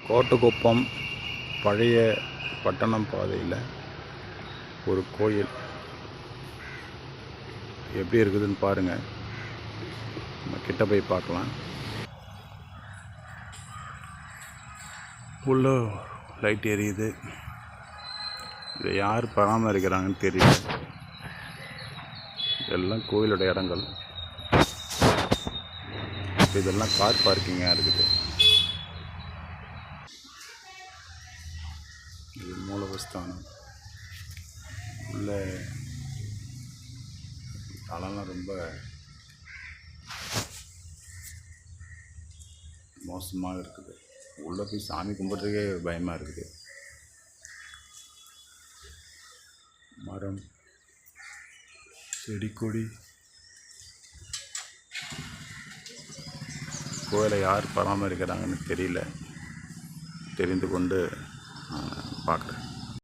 கோட்டக்குப்பம் பழைய பட்டணம் பாதையில் ஒரு கோயில் எப்படி இருக்குதுன்னு பாருங்கள். நம்ம கிட்ட போய் பார்க்கலாம். உள்ள லைட் எரியுது. இதை யார் பராமரிக்கிறாங்கன்னு தெரியல. இதெல்லாம் கோயிலோட இடங்கள். இதெல்லாம் கார் பார்க்கிங்காக இருக்குது. இது மூலவஸ்தானம். உள்ள தளம்லாம் ரொம்ப மோசமாக இருக்குது. உள்ளே போய் சாமி கும்பிட்றதுக்கே பயமாக இருக்குது. மரம், செடி, கொடி. கோயிலை யார் பராமரிக்கிறாங்கன்னு தெரியல. தெரிந்து கொண்டு பார்க்குறேன்.